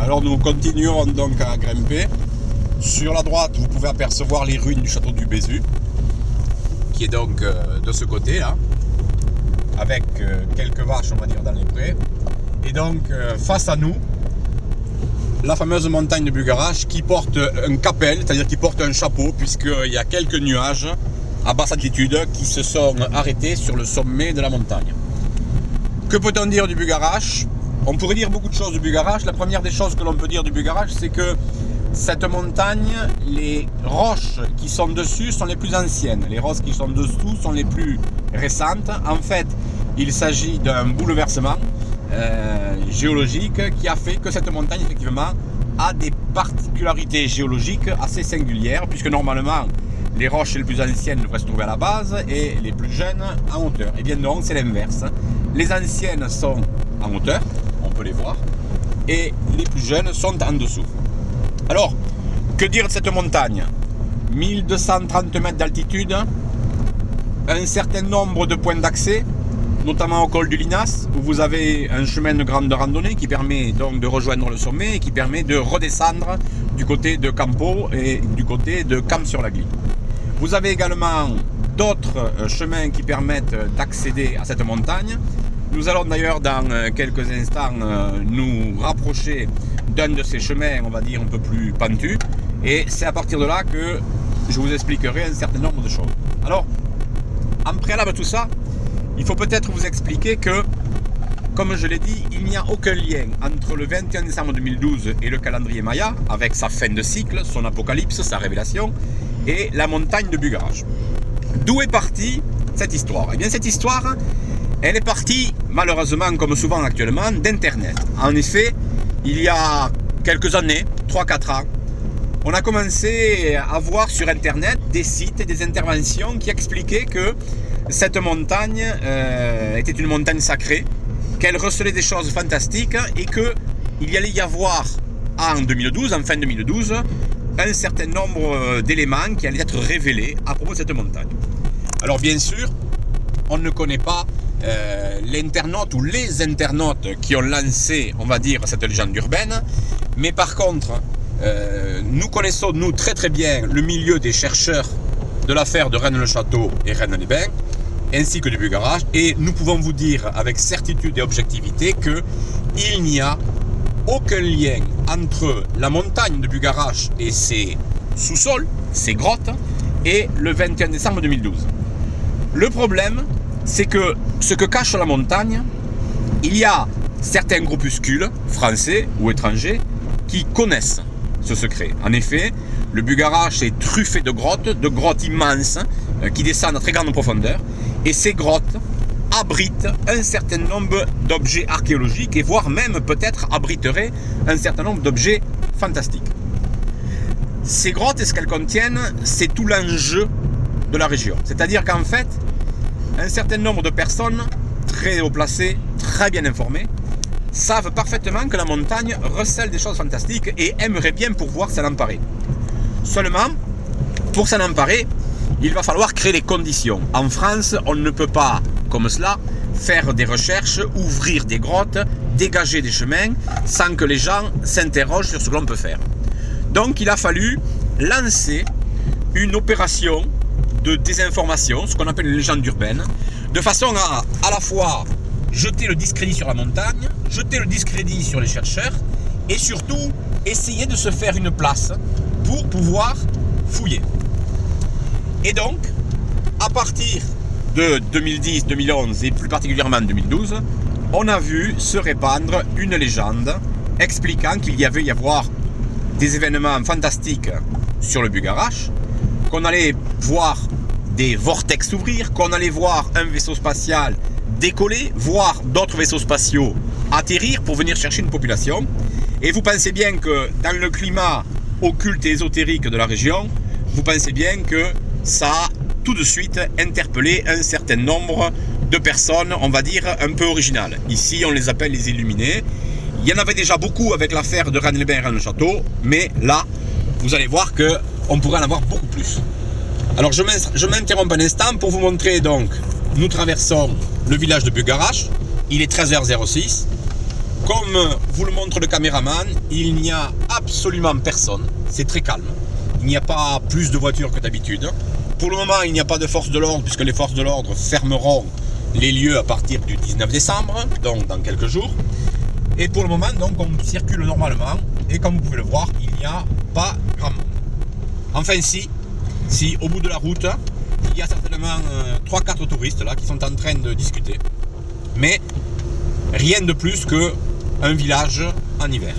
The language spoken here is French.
Alors nous continuons donc à grimper. Sur la droite, vous pouvez apercevoir les ruines du château du Bézu, qui est donc de ce côté là, avec quelques vaches, on va dire, dans les prés. Et donc face à nous, la fameuse montagne de Bugarache qui porte un capel, c'est-à-dire qui porte un chapeau, puisqu'il y a quelques nuages à basse altitude qui se sont arrêtés sur le sommet de la montagne. Que peut-on dire du Bugarache? On pourrait dire beaucoup de choses du Bugarache. La première des choses que l'on peut dire du Bugarache, c'est que cette montagne, les roches qui sont dessus sont les plus anciennes. Les roches qui sont dessous sont les plus récentes. En fait, il s'agit d'un bouleversement géologique qui a fait que cette montagne, effectivement, a des particularités géologiques assez singulières, puisque normalement, les roches les plus anciennes devraient se trouver à la base et les plus jeunes en hauteur. Et bien non, c'est l'inverse. Les anciennes sont en hauteur, on peut les voir, et les plus jeunes sont en dessous. Alors, que dire de cette montagne? 1230 mètres d'altitude, un certain nombre de points d'accès, notamment au col du Linas, où vous avez un chemin de grande randonnée qui permet donc de rejoindre le sommet et qui permet de redescendre du côté de Campo et du côté de Camp-sur-la-Glie. Vous avez également d'autres chemins qui permettent d'accéder à cette montagne. Nous allons d'ailleurs dans quelques instants nous rapprocher d'un de ces chemins, on va dire, un peu plus pentus. Et c'est à partir de là que je vous expliquerai un certain nombre de choses. Alors, en préalable à tout ça, il faut peut-être vous expliquer que, comme je l'ai dit, il n'y a aucun lien entre le 21 décembre 2012 et le calendrier Maya, avec sa fin de cycle, son apocalypse, sa révélation, et la montagne de Bugarache. D'où est partie cette histoire? Eh bien, cette histoire, elle est partie, malheureusement, comme souvent actuellement, d'Internet. En effet, il y a quelques années, 3-4 ans, on a commencé à voir sur Internet des sites et des interventions qui expliquaient que cette montagne était une montagne sacrée, qu'elle recelait des choses fantastiques et qu'il y allait y avoir en 2012, en fin 2012, un certain nombre d'éléments qui allaient être révélés à propos de cette montagne. Alors bien sûr, on ne connaît pas l'internaute ou les internautes qui ont lancé, on va dire, cette légende urbaine, mais par contre, nous connaissons, nous, très très bien le milieu des chercheurs de l'affaire de Rennes-le-Château et Rennes-les-Bains, ainsi que du Bugarache, et nous pouvons vous dire avec certitude et objectivité qu'il n'y a aucun lien entre la montagne de Bugarache et ses sous-sols, ses grottes, et le 21 décembre 2012. Le problème, c'est que ce que cache la montagne, il y a certains groupuscules, français ou étrangers, qui connaissent ce secret. En effet, le Bugarache est truffé de grottes immenses, qui descendent à très grande profondeur, et ces grottes abritent un certain nombre d'objets archéologiques, et voire même peut-être abriteraient un certain nombre d'objets fantastiques. Ces grottes et ce qu'elles contiennent, c'est tout l'enjeu de la région. C'est-à-dire qu'en fait, un certain nombre de personnes très haut placées, très bien informées, savent parfaitement que la montagne recèle des choses fantastiques et aimeraient bien pouvoir s'en emparer. Seulement, pour s'en emparer, il va falloir créer les conditions. En France, on ne peut pas, comme cela, faire des recherches, ouvrir des grottes, dégager des chemins, sans que les gens s'interrogent sur ce que l'on peut faire. Donc il a fallu lancer une opération de désinformation, ce qu'on appelle une légende urbaine, de façon à la fois jeter le discrédit sur la montagne, jeter le discrédit sur les chercheurs, et surtout essayer de se faire une place pour pouvoir fouiller. Et donc, à partir de 2010, 2011 et plus particulièrement 2012, on a vu se répandre une légende expliquant qu'il y avait y avoir des événements fantastiques sur le Bugarache, qu'on allait voir des vortex s'ouvrir, qu'on allait voir un vaisseau spatial décoller, voir d'autres vaisseaux spatiaux atterrir pour venir chercher une population. Et vous pensez bien que dans le climat occulte et ésotérique de la région, vous pensez bien que ça a tout de suite interpellé un certain nombre de personnes, on va dire, un peu originales. Ici, on les appelle les illuminés. Il y en avait déjà beaucoup avec l'affaire de Rennes-les-Bains et Rennes-le-Château, mais là, vous allez voir qu'on pourrait en avoir beaucoup plus. Alors, je m'interromps un instant pour vous montrer, donc, nous traversons le village de Bugarache. Il est 13h06. Comme vous le montre le caméraman, il n'y a absolument personne, c'est très calme. Il n'y a pas plus de voitures que d'habitude. Pour le moment, il n'y a pas de force de l'ordre puisque les forces de l'ordre fermeront les lieux à partir du 19 décembre, donc dans quelques jours. Et pour le moment, donc, on circule normalement et comme vous pouvez le voir, il n'y a pas grand monde. Enfin si au bout de la route, il y a certainement 3-4 touristes là qui sont en train de discuter. Mais rien de plus qu'un village en hiver.